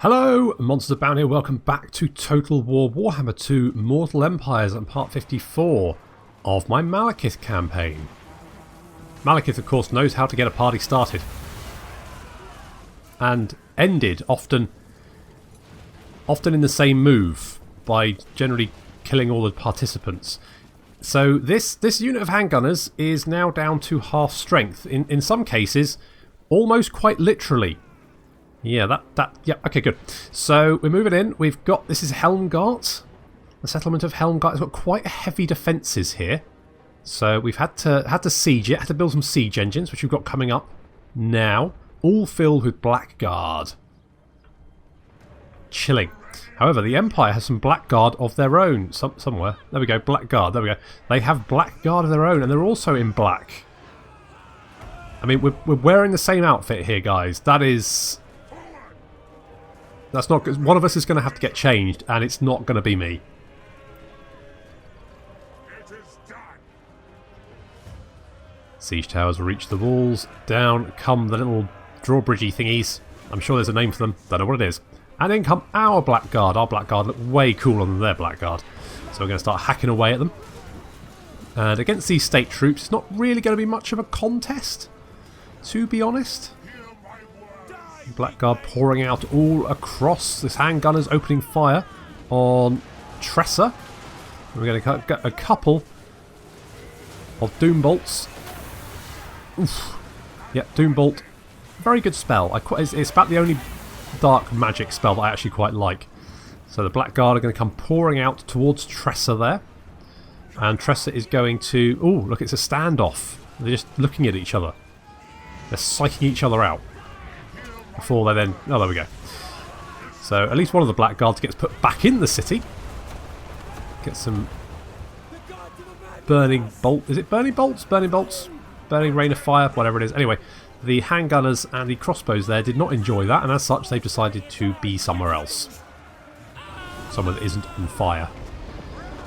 Hello, Monsters Abound here. Welcome back to Total War Warhammer 2 Mortal Empires and part 54 of my Malekith campaign. Malekith, of course, knows how to get a party started. And ended, often in the same move, by generally killing all the participants. So this unit of handgunners is now down to half strength. In some cases, almost quite literally. Yeah, yeah, okay, good. So we're moving in. We've got, this is Helmgart, the settlement of Helmgart. It's got quite heavy defences here. So we've had to siege it, had to build some siege engines, which we've got coming up now, all filled with Blackguard. Chilling. However, the Empire has some Blackguard of their own somewhere. There we go, Blackguard, there we go. They have Blackguard of their own, and they're also in black. I mean, we're wearing the same outfit here, guys. That's not good. One of us is going to have to get changed, and it's not going to be me. Siege towers will reach the walls. Down come the little drawbridgey thingies. I'm sure there's a name for them. Don't know what it is. And in come our Blackguard. Our Blackguard look way cooler than their Blackguard. So we're going to start hacking away at them. And against these state troops, it's not really going to be much of a contest, to be honest. Blackguard pouring out all across. This handgunner's opening fire on Tresser. We're going to get a couple of Doom Bolts. Oof. Yep, Doom Bolt. Very good spell. It's about the only dark magic spell that I actually quite like. So the Blackguard are going to come pouring out towards Tresser there. And Tresser is going to... Oh, look, it's a standoff. They're just looking at each other. They're psyching each other out. Before they then... Oh, there we go. So at least one of the Blackguards gets put back in the city. Get some burning bolt. Is it burning bolts? Burning bolts? Burning rain of fire? Whatever it is. Anyway, the handgunners and the crossbows there did not enjoy that, and as such they've decided to be somewhere else. Somewhere that isn't on fire.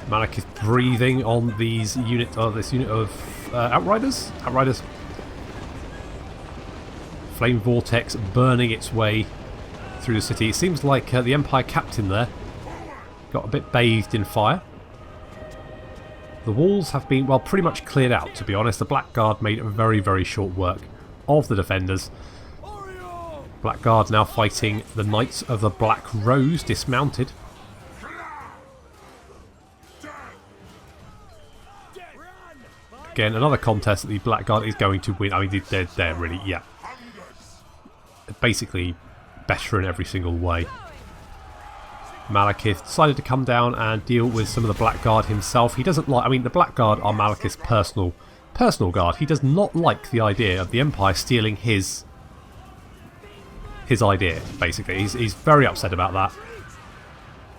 Malekith breathing on these this unit of Outriders? Outriders. Flame vortex burning its way through the city. It seems like the Empire captain there got a bit bathed in fire. The walls have been, well, pretty much cleared out, to be honest. The Blackguard made very, very short work of the defenders. Blackguard now fighting the Knights of the Black Rose dismounted. Again, another contest that the Blackguard is going to win. I mean, they're really, yeah. Basically better in every single way. Malekith decided to come down and deal with some of the Blackguard himself. He doesn't like... I mean, the Blackguard are Malekith's personal guard. He does not like the idea of the Empire stealing his idea, basically. He's very upset about that.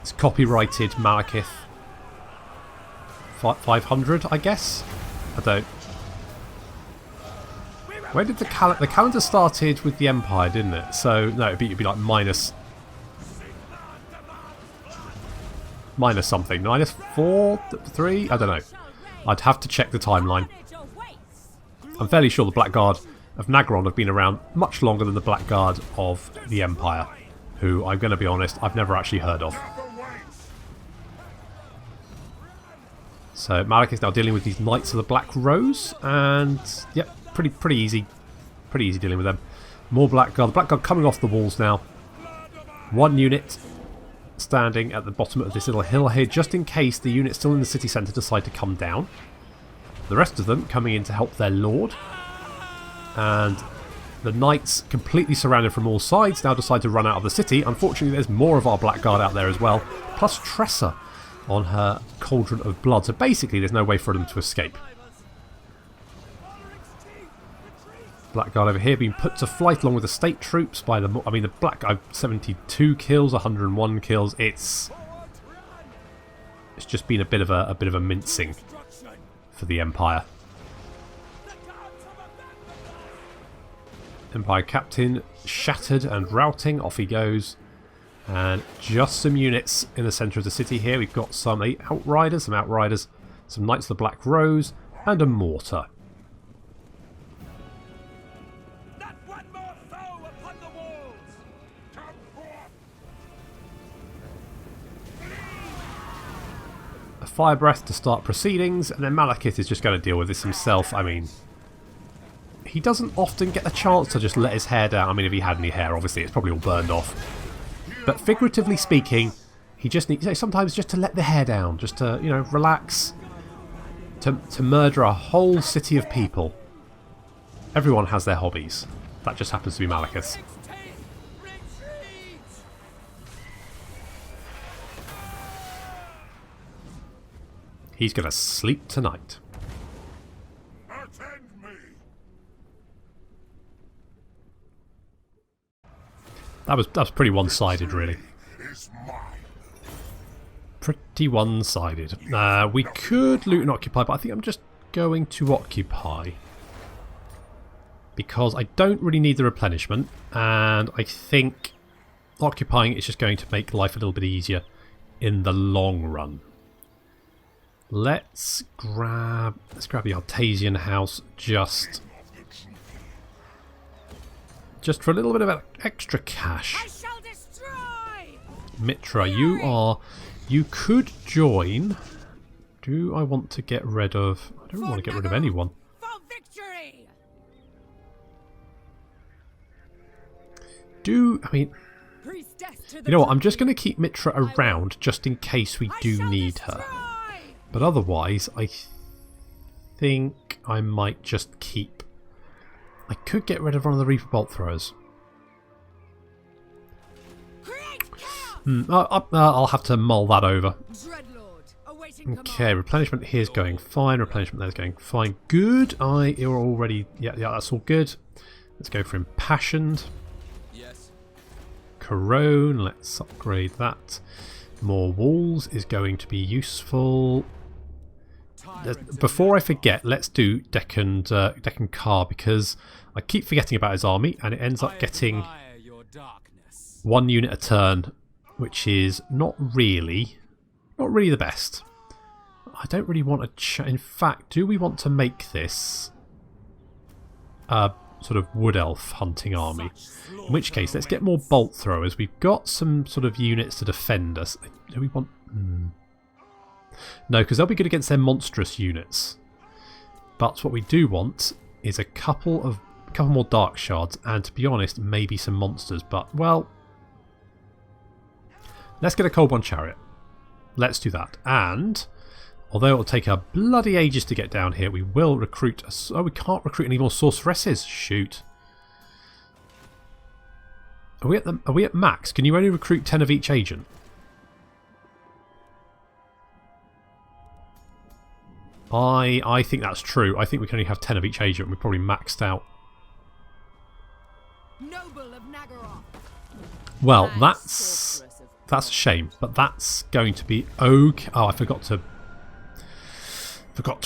It's copyrighted Malekith 500, I guess? I don't... Where did the calendar started with the Empire, didn't it? So no, it'd be like minus something, -4, 3. I don't know. I'd have to check the timeline. I'm fairly sure the Blackguard of Nagron have been around much longer than the Blackguard of the Empire, who I'm going to be honest, I've never actually heard of. So Malekith is now dealing with these Knights of the Black Rose, and yep. Pretty easy dealing with them. More Blackguard. The Blackguard coming off the walls now. One unit standing at the bottom of this little hill here, just in case the units still in the city centre decide to come down. The rest of them coming in to help their lord. And the Knights, completely surrounded from all sides, now decide to run out of the city. Unfortunately, there's more of our Blackguard out there as well, plus Tresser on her Cauldron of Blood. So basically, there's no way for them to escape. Blackguard over here being put to flight along with the state troops by the... I mean, the Blackguard 72 kills, 101 kills. It's just been a bit of a mincing for the Empire. Empire captain shattered and routing. Off he goes. And just some units in the centre of the city here. We've got some Outriders, some Knights of the Black Rose, and a mortar. a fire breath to start proceedings, and then Malekith is just going to deal with this himself. I mean, he doesn't often get the chance to just let his hair down. I mean, if he had any hair, obviously it's probably all burned off. But figuratively speaking, he just needs sometimes just to let the hair down, just to, you know, relax, to murder a whole city of people. Everyone has their hobbies. That just happens to be Malekith's. He's going to sleep tonight. That was pretty one-sided, really. Pretty one-sided. We could loot and occupy, but I think I'm just going to occupy. Because I don't really need the replenishment, and I think occupying is just going to make life a little bit easier in the long run. Let's grab the Artesian house just for a little bit of extra cash. I shall destroy! Mitra, you could join. Do I want to get rid of... I don't want to get rid of anyone. For victory! I mean, you know what, I'm just going to keep Mitra around just in case we do need her. But otherwise, I think I might just keep... I could get rid of one of the Reaper Bolt Throwers. I'll have to mull that over. Okay, replenishment here's going fine. Replenishment there's going fine. Good. You're already... Yeah, that's all good. Let's go for Impassioned. Yes. Corone. Let's upgrade that. More walls is going to be useful. Before I forget, let's do Deccan Carr, because I keep forgetting about his army, and it ends up getting 1 unit a turn, which is not really the best. I don't really want to... In fact, do we want to make this a sort of wood elf hunting army? In which case, let's get more bolt throwers. We've got some sort of units to defend us. Do we want... No, because they'll be good against their monstrous units. But what we do want is a couple more dark shards, and to be honest, maybe some monsters. But, well, let's get a Cold One Chariot. Let's do that. And although it will take a bloody ages to get down here, we will recruit... Oh, we can't recruit any more sorceresses. Shoot. Are we at max? Can you only recruit 10 of each agent? I think that's true. I think we can only have 10 of each agent. We're probably maxed out. Noble of Nagaroth. Well, that's a shame, but that's going to be okay. Oh, I forgot to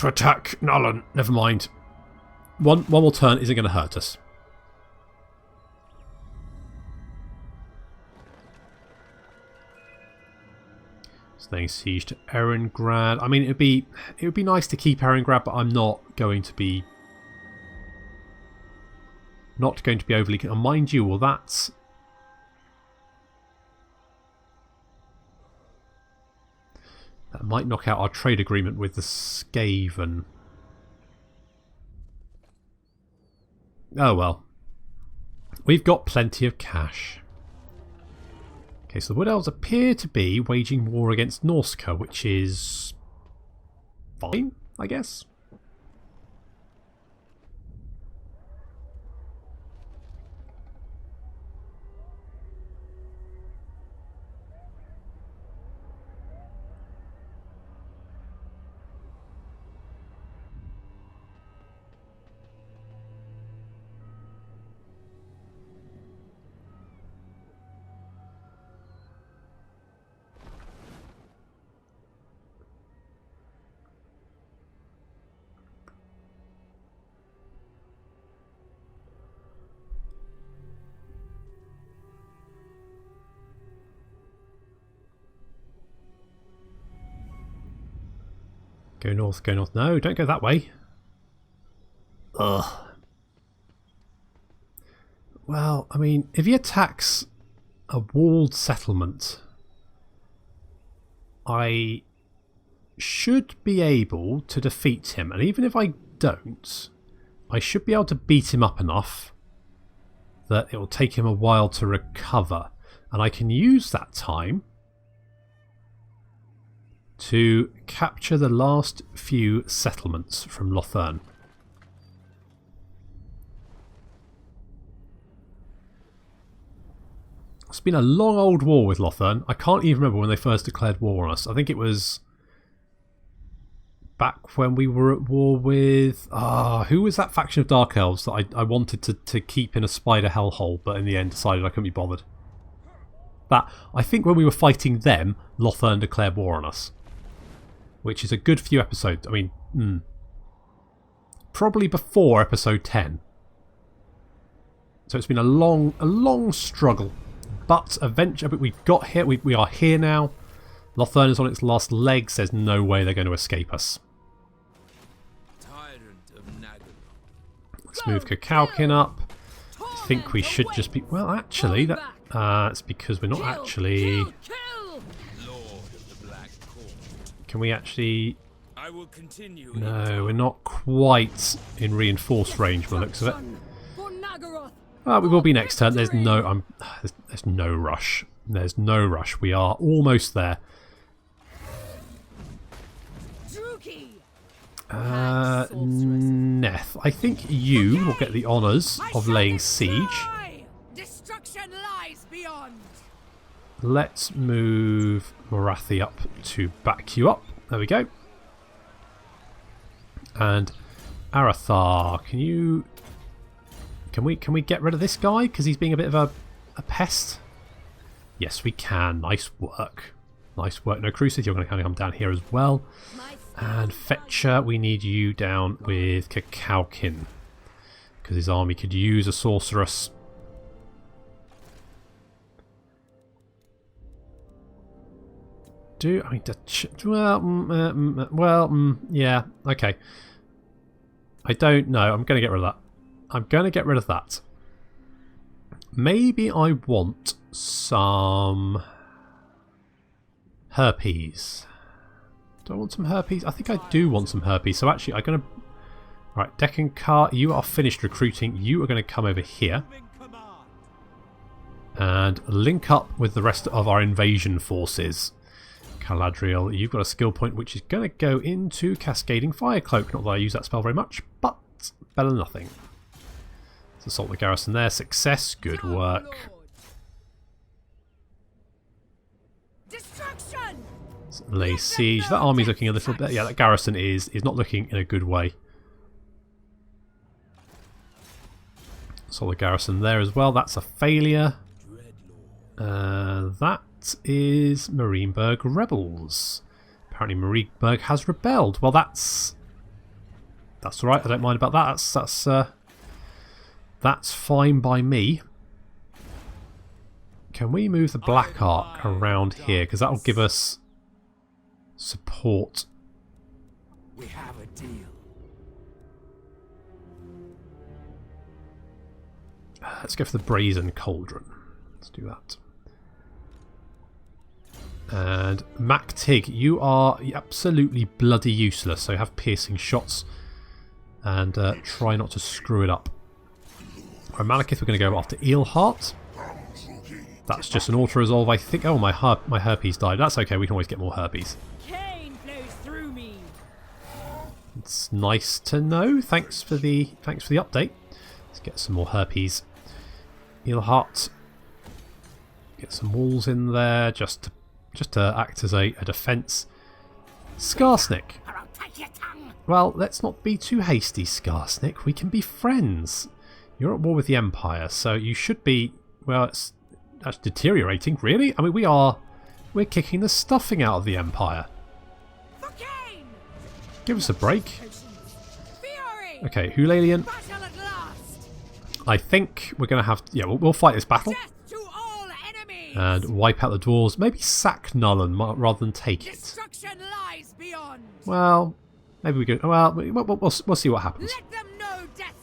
attack Nullen. Never mind. One more turn isn't going to hurt us. Laying siege to Erengrad. I mean, it would be nice to keep Erengrad, but I'm not going to be overly. And mind you, well, that might knock out our trade agreement with the Skaven. Oh well, we've got plenty of cash. Okay, so the Wood Elves appear to be waging war against Norsca, which is fine, I guess. Go north, go north. No, don't go that way. Ugh. Well, I mean, if he attacks a walled settlement, I should be able to defeat him. And even if I don't, I should be able to beat him up enough that it will take him a while to recover. And I can use that time to capture the last few settlements from Lothern. It's been a long old war with Lothern. I can't even remember when they first declared war on us. I think it was back when we were at war with... who was that faction of Dark Elves that I wanted to keep in a spider hellhole, but in the end decided I couldn't be bothered? I think when we were fighting them, Lothern declared war on us. Which is a good few episodes. I mean, probably before episode 10. So it's been a long struggle. But eventually, we've got here. We are here now. Lothern is on its last legs. There's no way they're going to escape us. Let's move Kakaukin up. I think we should just be... Well, actually, it's because we're not actually... Can we actually... No, we're not quite in reinforced range by the looks of it. We will be next turn. There's no rush. There's no rush. We are almost there. Neth, I think you will get the honours of laying siege. Destruction lies beyond. Let's move Morathi up to back you up. There we go. And Arathar, can we get rid of this guy because he's being a bit of a pest? Yes, we can. Nice work. Nice work. No, Crucis, you're going to kind of come down here as well. And Fetcher, we need you down with Kakaukin because his army could use a sorceress. Yeah, okay. I don't know. I'm going to get rid of that. I'm going to get rid of that. Maybe I want some herpes. Do I want some herpes? I think I do want some herpes. So actually, I'm going to... Right, Deccan Car, you are finished recruiting. You are going to come over here and link up with the rest of our invasion forces. Caladriel, you've got a skill point which is going to go into Cascading Fire Cloak. Not that I use that spell very much, but better than nothing. Let's assault the garrison there. Success. Good work. Let's lay siege. That army's looking a little bit... Yeah, that garrison is not looking in a good way. Assault the garrison there as well. That's a failure. That is Marienburg rebels. Apparently Marienburg has rebelled. Well, that's alright. I don't mind about that. That's fine by me. Can we move the Black Ark around here? Because that'll give us support. We have a deal. Let's go for the Brazen Cauldron. Let's do that. And Mac Tig, you are absolutely bloody useless, so have piercing shots and try not to screw it up. Right, Malekith, we're going to go after Eelheart. That's just an auto-resolve, I think. Oh, my herpes died. That's okay, we can always get more herpes. Cane flows through me. It's nice to know. Thanks for the update. Let's get some more herpes. Eelheart. Get some walls in there just to act as a defence. Skarsnik. Well, let's not be too hasty, Skarsnik. We can be friends. You're at war with the Empire, so you should be... Well, that's deteriorating, really? I mean, we're kicking the stuffing out of the Empire. Give us a break. Okay, Hulalian. I think we're going to have... Yeah, we'll fight this battle. And wipe out the dwarves. Maybe sack Nullen rather than take it. Well, maybe we could... Well, we'll see what happens. Let them know death.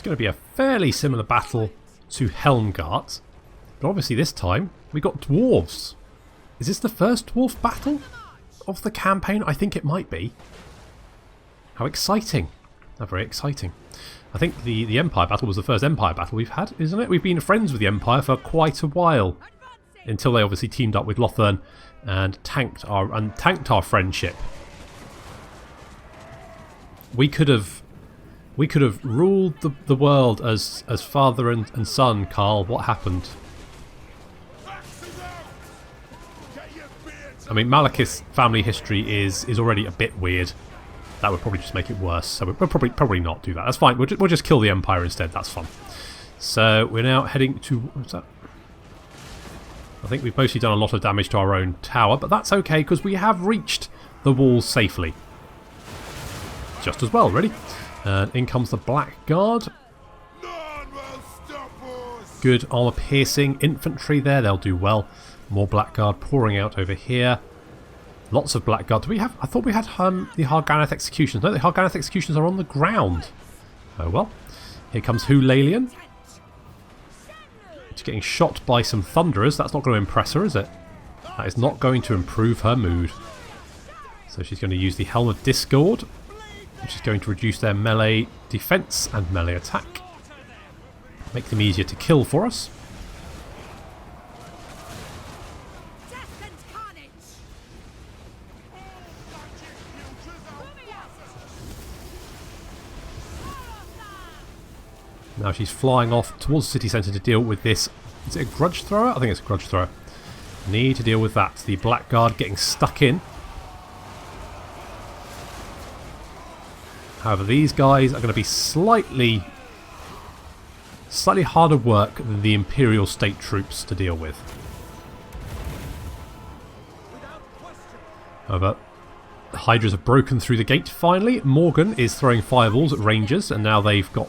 going to be a fairly similar battle to Helmgart. But obviously this time we got dwarves. Is this the first dwarf battle of the campaign? I think it might be. How exciting. How very exciting. I think the Empire battle was the first Empire battle we've had, isn't it? We've been friends with the Empire for quite a while. Until they obviously teamed up with Lothern and tanked our friendship. We could have ruled the world as father and son, Carl. What happened? I mean, Malekith's family history is already a bit weird. That would probably just make it worse. So we'll probably not do that. That's fine. We'll just kill the Empire instead. That's fun. So we're now heading to... What's that? I think we've mostly done a lot of damage to our own tower, but that's okay because we have reached the walls safely. Just as well, ready? And in comes the Black Guard. Good armor piercing infantry there. They'll do well. More Black Guard pouring out over here. Lots of Black Guard. Do we have? I thought we had the Harganeth executions. No, the Harganeth executions are on the ground. Oh well. Here comes Hulalian. She's getting shot by some Thunderers. That's not going to impress her, is it? That is not going to improve her mood. So she's going to use the Helm of Discord, which is going to reduce their melee defense and melee attack. Make them easier to kill for us. Now she's flying off towards the city centre to deal with this. Is it a grudge thrower? I think it's a grudge thrower. Need to deal with that. The Black Guard getting stuck in. However, these guys are going to be slightly harder work than the Imperial State troops to deal with. However, the Hydras have broken through the gate finally. Morgan is throwing fireballs at Rangers, and now they've got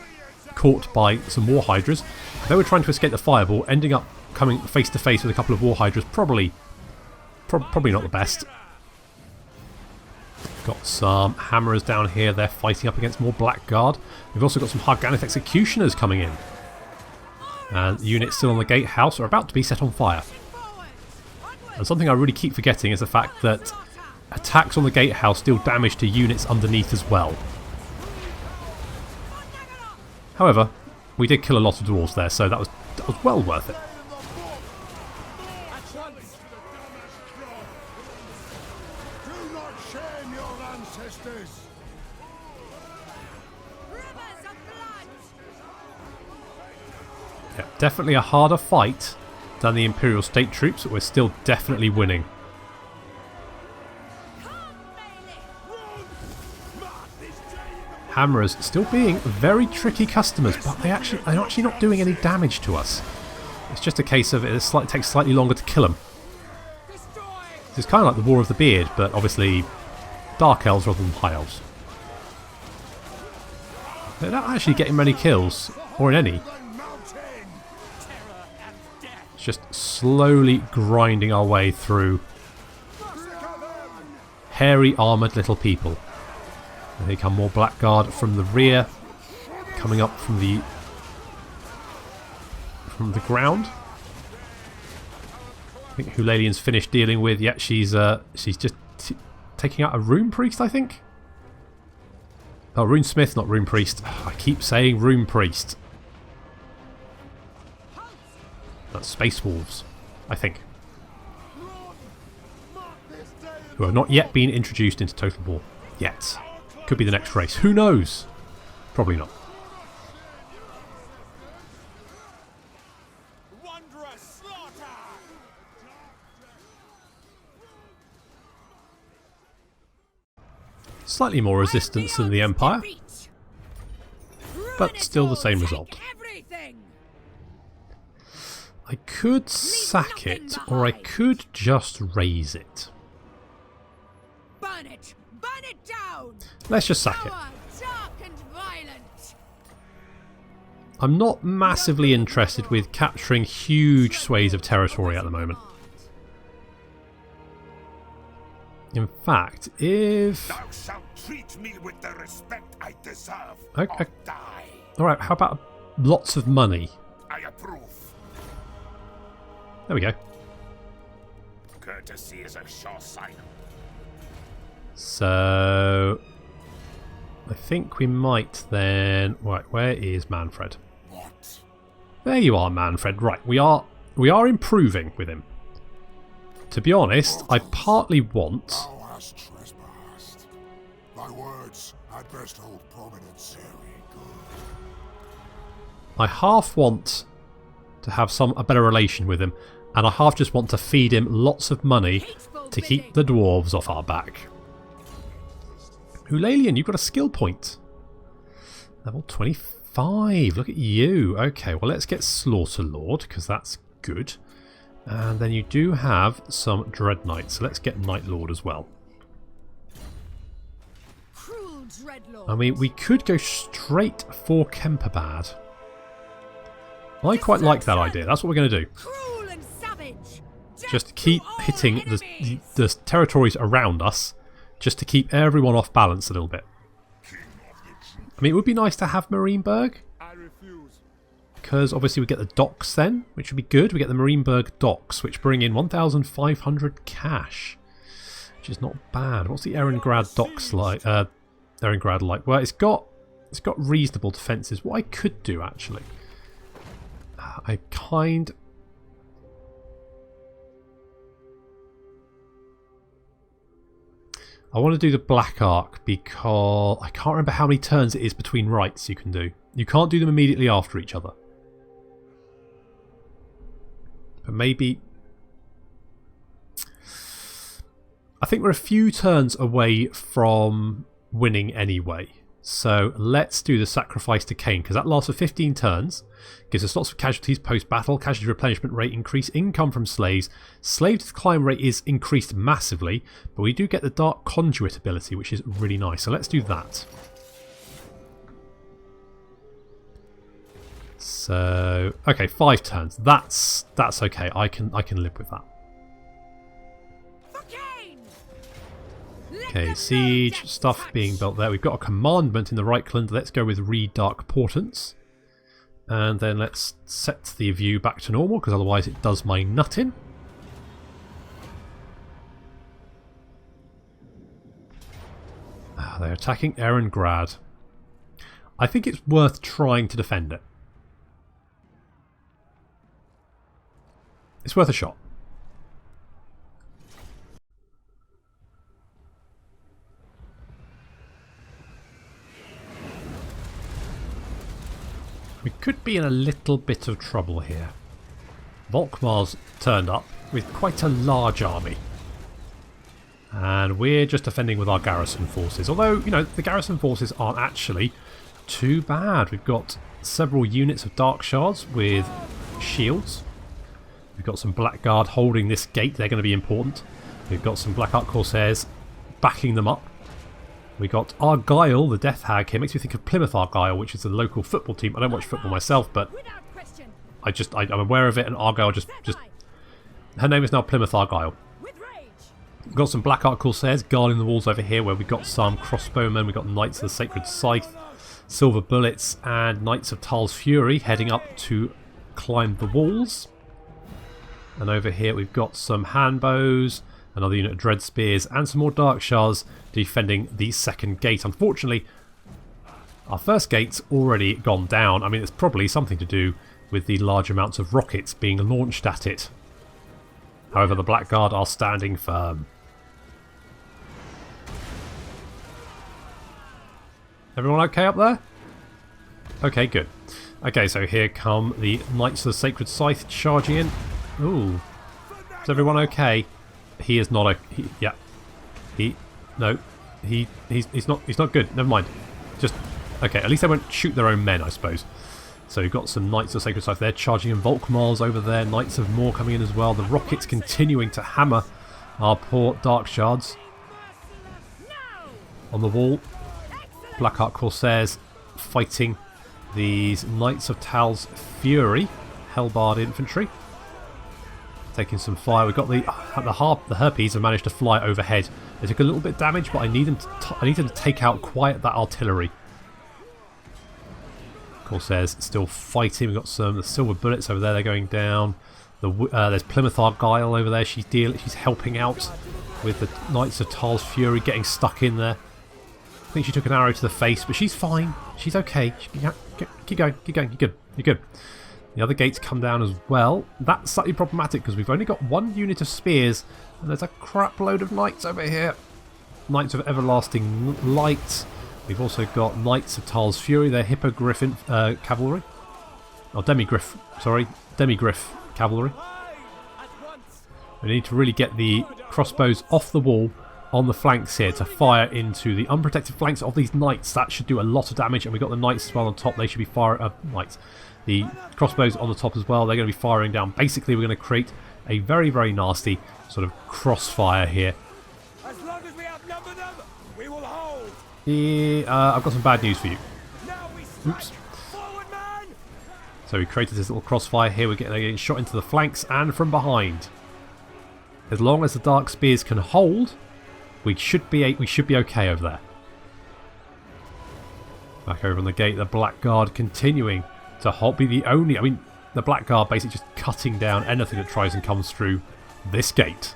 caught by some War Hydras. They were trying to escape the fireball, ending up coming face to face with a couple of War Hydras. Probably not the best. Got some Hammerers down here. They're fighting up against more Black Guard. We've also got some Harganeth Executioners coming in. And units still on the gatehouse are about to be set on fire. And something I really keep forgetting is the fact that attacks on the gatehouse deal damage to units underneath as well. However, we did kill a lot of dwarves there, so that was well worth it. Yeah, definitely a harder fight than the Imperial State troops, but we're still definitely winning. Hammerers still being very tricky customers, but they're actually not doing any damage to us. It's just a case of it takes slightly longer to kill them. It's kind of like the War of the Beard, but obviously Dark Elves rather than High Elves. They're not actually getting many kills, or in any. It's just slowly grinding our way through hairy armoured little people. And here come more Black Guard from the rear, coming up from the ground. I think Hulalian's finished dealing with. Yeah, she's just taking out a Rune Priest, I think. Oh, Rune Smith, not Rune Priest. I keep saying Rune Priest. That's Space Wolves, I think, who have not yet been introduced into Total War yet. Could be the next race. Who knows? Probably not. Slightly more resistance than the Empire, but still the same result. I could sack it, or I could just raise it. Burn it! Burn it down! Let's just sack it. I'm not massively interested with capturing huge swathes of territory at the moment. In fact, if... Thou shalt treat me with the respect I deserve, Okay. or die. Alright, how about lots of money? I approve. There we go. Courtesy is a sure sign. So I think we might then... Right, where is Manfred? What? There you are, Manfred. Right, we are improving with him. To be honest, I partly want... Thou hast trespassed. Thy words had best hold prominence, very good. I half want to have a better relation with him, and I half just want to feed him lots of money to keep the dwarves off our back. Hulalian, you've got a skill point. Level 25. Look at you. Okay, well, let's get Slaughter Lord, because that's good. And then you do have some Dread Knights, so let's get Night Lord as well. I mean, we could go straight for Kemperbad. I quite like that idea. That's what we're going to do. Just keep hitting the territories around us, just to keep everyone off balance a little bit. I mean, it would be nice to have Marienburg, because obviously we get the docks then, which would be good. We get the Marienburg docks, which bring in 1,500 cash, which is not bad. What's the Ehrengrad docks like? Ehrengrad like? Well, it's got reasonable defences. What I could do actually, I want to do the Black Arc because I can't remember how many turns it is between rights you can do. You can't do them immediately after each other. But maybe... I think we're a few turns away from winning anyway. So let's do the Sacrifice to Cain, because that lasts for 15 turns. Gives us lots of casualties post-battle, casualty replenishment rate increase, income from slaves. Slave decline rate is increased massively, but we do get the Dark Conduit ability, which is really nice. So let's do that. So, okay, 5 turns. That's okay. I can live with that. Okay, siege stuff being built there. We've got a commandment in the Reichland. Let's go with Read Dark Portents. And then let's set the view back to normal, because otherwise it does my nutting. They're attacking Ehrengrad. I think it's worth trying to defend it. It's worth a shot. We could be in a little bit of trouble here. Volkmar's turned up with quite a large army. And we're just defending with our garrison forces. Although, you know, the garrison forces aren't actually too bad. We've got several units of Dark Shards with shields. We've got some Blackguard holding this gate. They're going to be important. We've got some Black Ark Corsairs backing them up. We got Argyle, the Death Hag here. Makes me think of Plymouth Argyle, which is the local football team. I don't watch football myself, but I'm aware of it. And Argyle just her name is now Plymouth Argyle. We've got some Black Ark Corsairs guarding the walls over here, where we've got some crossbowmen. We've got Knights of the Sacred Scythe, Silver Bullets, and Knights of Tal's Fury heading up to climb the walls. And over here we've got some handbows, another unit of Dread Spears, and some more Dark Shards defending the second gate. Unfortunately, our first gate's already gone down. I mean, it's probably something to do with the large amounts of rockets being launched at it. However, the Blackguard are standing firm. Everyone okay up there? Okay, good. Okay, so here come the Knights of the Sacred Scythe charging in. Ooh. Is everyone okay? He is not he's not good. Never mind. Just okay, at least they won't shoot their own men, I suppose. So we've got some Knights of Sacred Scythe there charging in. Volkmar's over there. Knights of Moor coming in as well. The rockets continuing to hammer our poor Dark Shards. On the wall, Black Ark Corsairs fighting these Knights of Tal's Fury, Hellbard infantry. Taking some fire. We've got the Harpies have managed to fly overhead. They took a little bit of damage, but I need them to take out quite that artillery. Corsairs still fighting. We've got the silver bullets over there. They're going down. There's Plymouth Argyle over there. She's helping out with the Knights of Tal's Fury, getting stuck in there. I think she took an arrow to the face, but she's fine. She's okay. Keep going. You're good. The other gates come down as well. That's slightly problematic because we've only got one unit of spears, and there's a crap load of knights over here. Knights of Everlasting Light. We've also got Knights of Tal's Fury. They're Hippogriff cavalry. Oh, Demigriff. Sorry, Demigriff cavalry. We need to really get the crossbows off the wall on the flanks here to fire into the unprotected flanks of these knights. That should do a lot of damage, and we've got the knights as well on top. They should be firing knights. The crossbows on the top as well. They're going to be firing down. Basically, we're going to create a very, very nasty sort of crossfire here. As long as we outnumber them, we will hold. I've got some bad news for you. Now we strike. Oops. Forward, man! So we created this little crossfire here. We're getting shot into the flanks and from behind. As long as the dark spears can hold, we should be okay over there. Back over on the gate, the Blackguard continuing to be the only. I mean, the Blackguard basically just cutting down anything that tries and comes through this gate.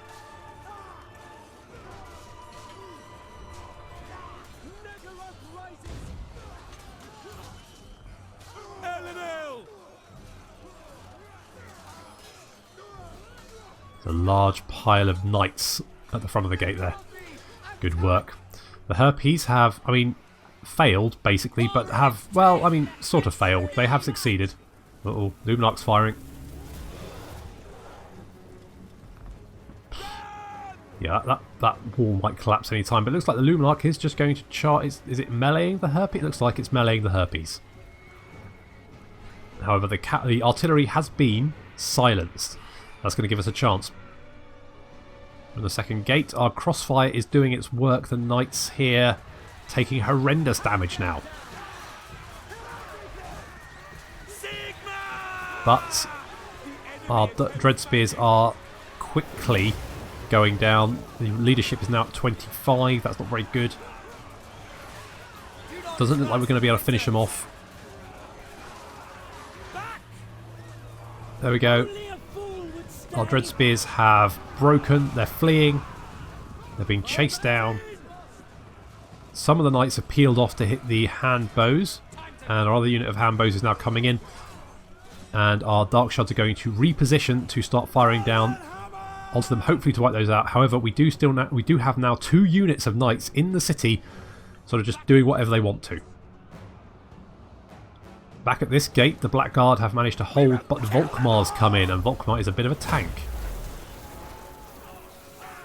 There's a large pile of knights at the front of the gate there. Good work. The Harpies have, I mean, failed basically, but have, well, I mean, sort of failed. They have succeeded. Uh-oh, Luminarch's firing. Yeah, that wall might collapse any time, but it looks like the Luminarch is just going to charge. Is it meleeing the Harpy? It looks like it's meleeing the Harpies. However, the artillery has been silenced. That's going to give us a chance. On the second gate, our crossfire is doing its work. The knights here taking horrendous damage now. But our dread spears are quickly going down. The leadership is now at 25. That's not very good. Doesn't look like we're going to be able to finish them off. There we go. Our dread spears have broken. They're fleeing. They're being chased down. Some of the knights have peeled off to hit the hand bows, and our other unit of hand bows is now coming in. And our dark shards are going to reposition to start firing down onto them, hopefully to wipe those out. However, we do have now 2 units of knights in the city, sort of just doing whatever they want to. Back at this gate, the Blackguard have managed to hold, but the Volkmar's come in, and Volkmar is a bit of a tank.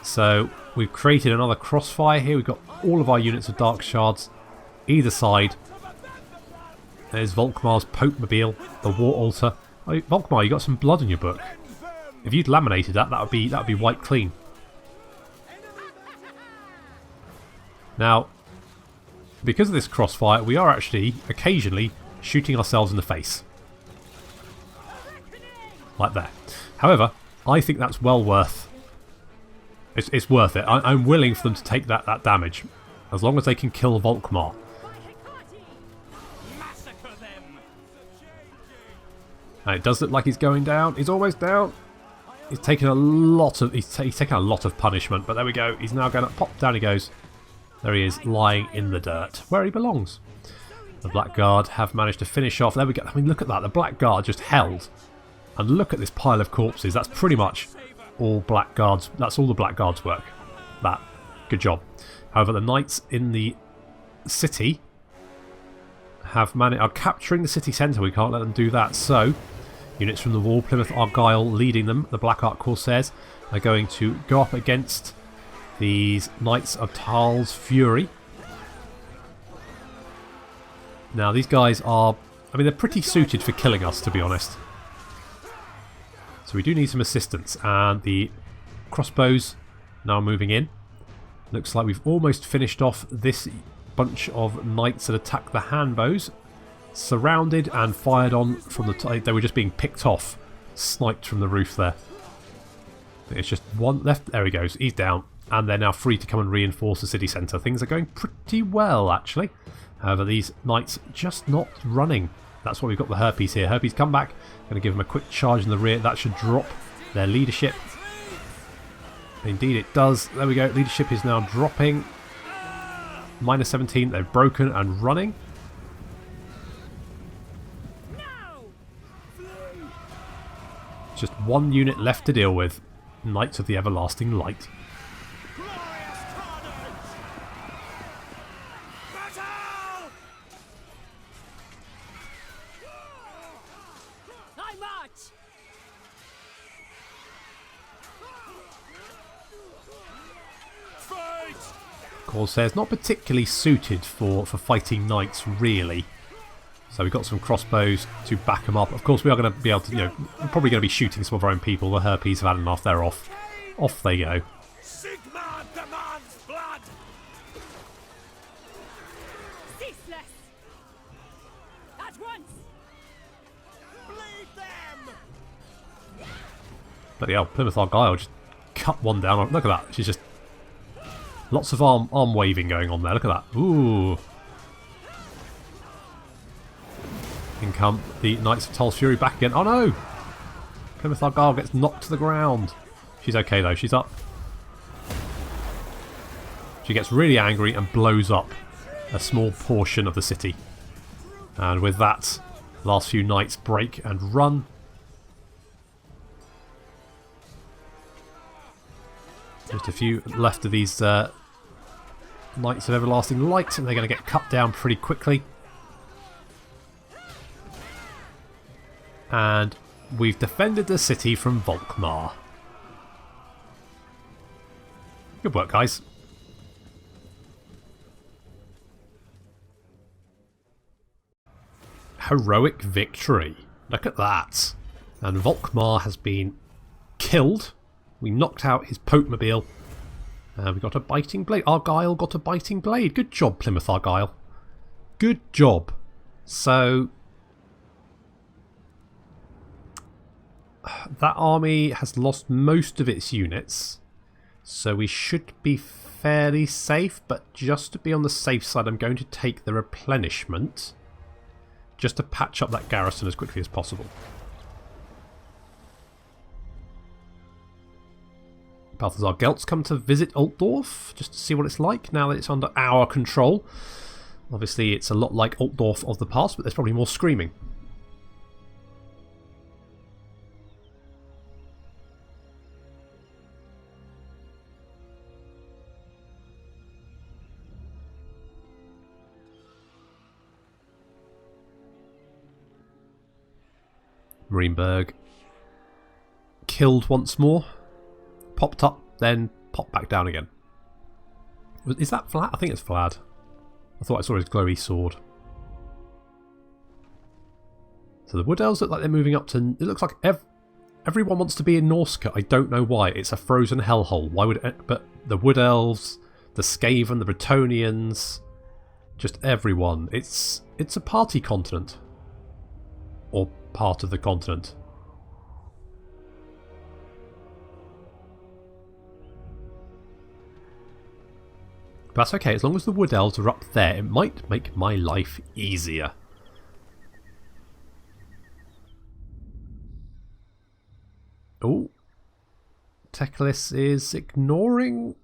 So we've created another crossfire here. We've got all of our units of Dark Shards either side. There's Volkmar's Popemobile, the War Altar. Oh, Volkmar, you got some blood in your book. If you'd laminated that, that would be wiped clean. Now, because of this crossfire, we are actually occasionally shooting ourselves in the face. Like that. However, I think that's well worth. It's worth it. I'm willing for them to take that damage, as long as they can kill Volkmar. And it does look like he's going down. He's always down. He's taken a lot of punishment, but there we go. He's now going to pop down. He goes. There he is, lying in the dirt, where he belongs. The Blackguard have managed to finish off. There we go. I mean, look at that. The Blackguard just held. And look at this pile of corpses. That's pretty much all Blackguards. That's all the Blackguard's work. That. Good job. However, the knights in the city are capturing the city centre. We can't let them do that. So, units from the wall, Plymouth Argyle leading them. The Black Ark Corsairs are going to go up against these Knights of Tal's Fury. Now, these guys are, I mean, they're pretty suited for killing us, to be honest. So we do need some assistance. And the crossbows now moving in. Looks like we've almost finished off this bunch of knights that attack the hand bows. Surrounded and fired on from the... They were just being picked off. Sniped from the roof there. It's just one left. There he goes. He's down. And they're now free to come and reinforce the city centre. Things are going pretty well, actually. However, these knights just not running That's why we've got the Herpes here. Herpes, come back. Going to give them a quick charge in the rear. That should drop their leadership. Indeed it does. There we go. Leadership is now dropping. Minus 17. They're broken and running. Just one unit left to deal with. Knights of the Everlasting Light. Corsairs not particularly suited for fighting knights, really. So we've got some crossbows to back them up. Of course, we are going to be able to, you know, we're probably going to be shooting some of our own people. The Herpes have had enough. They're off. Off they go. Sigmar demands blood. Ceaseless! At once! Bleed them. Bloody hell, Plymouth Argyle just cut one down. Look at that. She's just... Lots of arm waving going on there. Look at that. Ooh. In come the Knights of Tull's Fury back again. Oh no! Plymouth Argyle gets knocked to the ground. She's okay though. She's up. She gets really angry and blows up a small portion of the city. And with that, the last few knights break and run. Just a few left of these Knights of Everlasting Light, and they're going to get cut down pretty quickly. And we've defended the city from Volkmar. Good work, guys. Heroic victory. Look at that. And Volkmar has been killed. We knocked out his Potemobile. We got a biting blade. Argyle got a biting blade. Good job, Plymouth Argyle. Good job. So... that army has lost most of its units. So we should be fairly safe. But just to be on the safe side, I'm going to take the replenishment. Just to patch up that garrison as quickly as possible. Balthazar Gelt's come to visit Altdorf, just to see what it's like now that it's under our control. Obviously it's a lot like Altdorf of the past, but there's probably more screaming. Marienburg killed once more. Popped up, then popped back down again. Is that Vlad? I think it's Vlad. I thought I saw his glowy sword. So the Wood Elves look like they're moving up to... It looks like everyone wants to be in Norsca. I don't know why. It's a frozen hellhole. Why would it... But the Wood Elves, the Skaven, the Bretonnians, just everyone. It's a party continent. Or part of the continent. But that's okay, as long as the Wood Elves are up there, it might make my life easier. Oh, Teclis is ignoring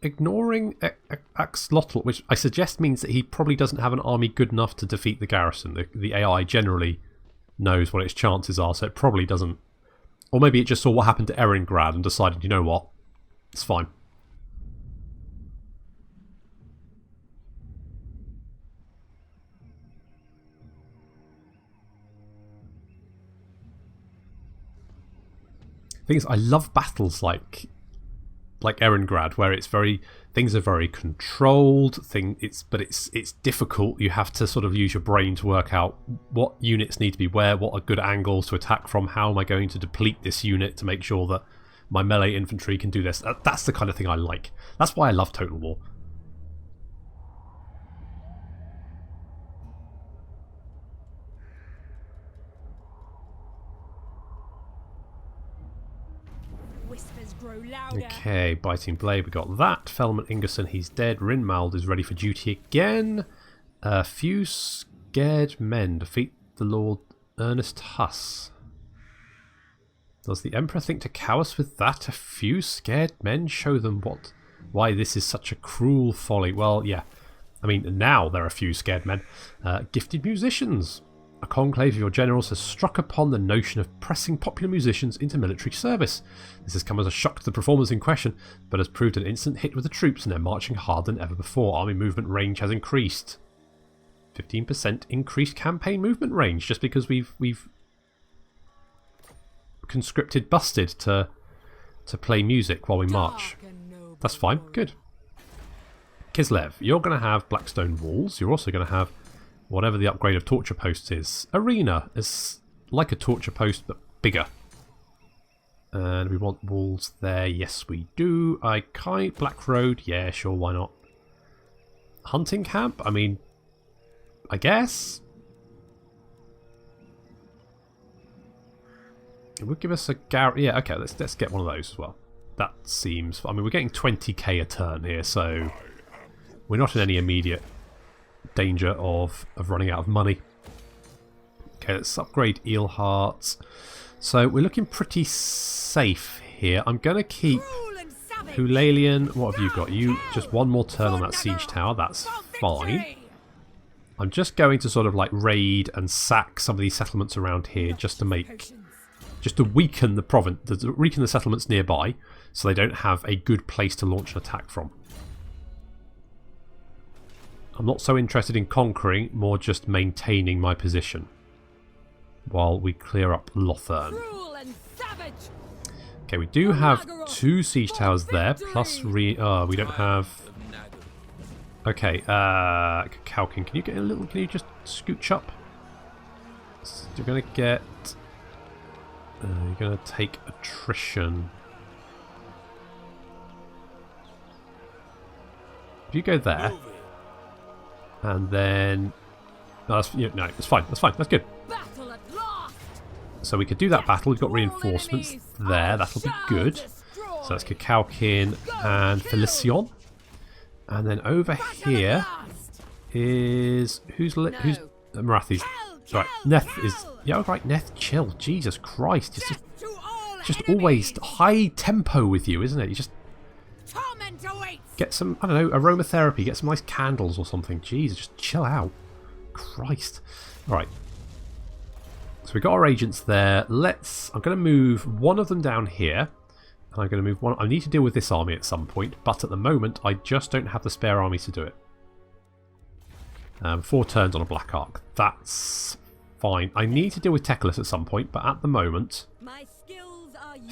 Axlotl, which I suggest means that he probably doesn't have an army good enough to defeat the garrison. The AI generally knows what its chances are, so it probably doesn't. Or maybe it just saw what happened to Eringrad and decided, you know what, it's fine. Thing is, I love battles like Eringrad, where it's things are very controlled. But it's difficult. You have to sort of use your brain to work out what units need to be where, what are good angles to attack from. How am I going to deplete this unit to make sure that my melee infantry can do this? That's the kind of thing I like. That's why I love Total War. Okay, Biting Blade, we got that. Felman Ingerson, he's dead. Rinmald is ready for duty again. Few scared men defeat the Lord Ernest Huss. Does the Emperor think to cow us with that? A few scared men? Show them why this is such a cruel folly. Well, yeah. I mean, now there are a few scared men. Gifted musicians. A conclave of your generals has struck upon the notion of pressing popular musicians into military service. This has come as a shock to the performers in question, but has proved an instant hit with the troops, and they're marching harder than ever before. Army movement range has increased. 15% increased campaign movement range, just because we've conscripted busted to play music while we march. That's fine. Good. Kislev, you're going to have Blackstone walls. You're also going to have whatever the upgrade of torture post is. Arena is like a torture post, but bigger. And we want walls there. Yes, we do. Black Road. Yeah, sure, why not? Hunting camp? I mean, I guess. It would give us a yeah, okay, let's get one of those as well. That seems... I mean, we're getting 20k a turn here, so we're not in any immediate danger of running out of money. Okay, let's upgrade eel hearts. So we're looking pretty safe here. I'm going to keep Hulalian. What have you got? You just one more turn on that siege tower. That's fine. I'm just going to sort of like raid and sack some of these settlements around here just to weaken the province, weaken the settlements nearby, so they don't have a good place to launch an attack from. I'm not so interested in conquering, more just maintaining my position while we clear up Lothern. Okay, we do have 2 siege towers there, plus we don't have... Okay, Kalkin, can you get a little... Can you just scooch up? So you're going to get... you're going to take attrition. If you go there... And then... No, it's fine. That's fine. That's good. So we could do that battle. We've got reinforcements there. That'll be good. So that's Kakalkin and Felicion. And then over here is... Who's Marathi's? Right, Neth is... Yeah, right, Neth, chill. Jesus Christ. It's just always high tempo with you, isn't it? You just... Get some, I don't know, aromatherapy. Get some nice candles or something. Jesus, just chill out. Christ. Alright. So we've got our agents there. I'm going to move one of them down here. And I'm going to move one... I need to deal with this army at some point. But at the moment, I just don't have the spare armies to do it. 4 turns on a Black Ark. That's fine. I need to deal with Teclis at some point. But at the moment...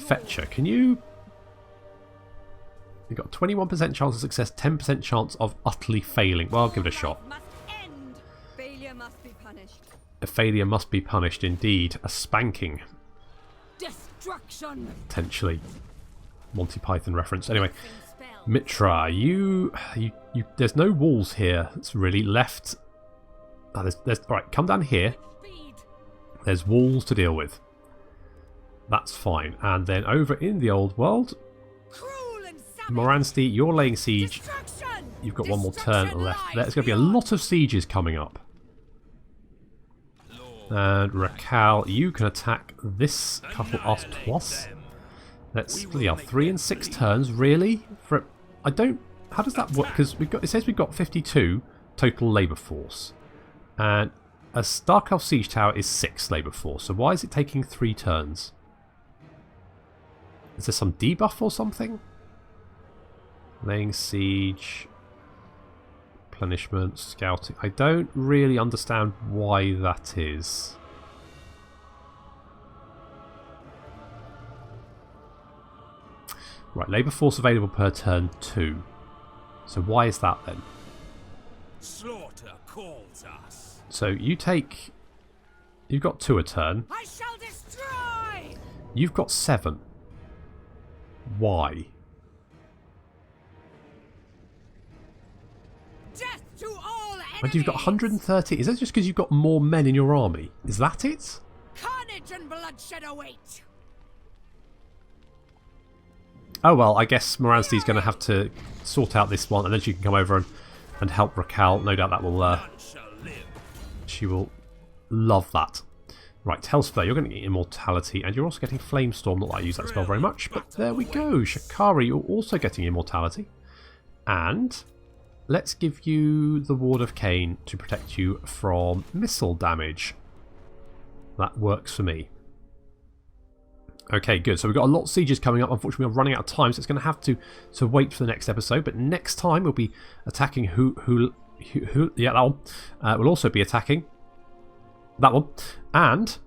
Fetcher, can you... You've got a 21% chance of success, 10% chance of utterly failing. Well, I'll give it a shot. A failure must be punished, indeed. A spanking. Destruction. Potentially. Monty Python reference. Anyway, Mitra, you there's no walls here. It's really left. Oh, there's all right. Come down here. There's walls to deal with. That's fine. And then over in the old world. Moransti, you're laying siege. You've got one more turn left. There's going to be a lot of sieges coming up. And Rakal, you can attack this couple us twice. Let's 3 and 6 turns, really? I don't... How does that work? Because it says we've got 52 total labour force. And a Stark Elf siege tower is 6 labour force. So why is it taking 3 turns? Is there some debuff or something? Laying siege, replenishment, scouting. I don't really understand why that is. Right, labour force available per turn 2. So why is that then? Slaughter calls us. So you've got 2 a turn. I shall destroy. You've got 7. Why? And you've got 130. Is that just because you've got more men in your army? Is that it? Carnage and bloodshed await. Oh well, I guess Moransti's going to have to sort out this one, and then she can come over and help Rakal. No doubt that will... she will Love that. Right, Hellspur, you're going to get Immortality, and you're also getting Flamestorm. Not that I use that spell very much, but there we go. Shikari, you're also getting Immortality. And let's give you the Ward of Cain to protect you from missile damage. That works for me. Okay, good. So we've got a lot of sieges coming up. Unfortunately, we're running out of time, so it's going to have to wait for the next episode. But next time, we'll be attacking yeah, that one. We'll also be attacking that one. And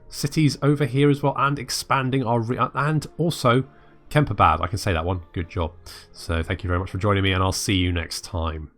cities over here as well, and expanding our... and also Kemperbad. I can say that one. Good job. So thank you very much for joining me, and I'll see you next time.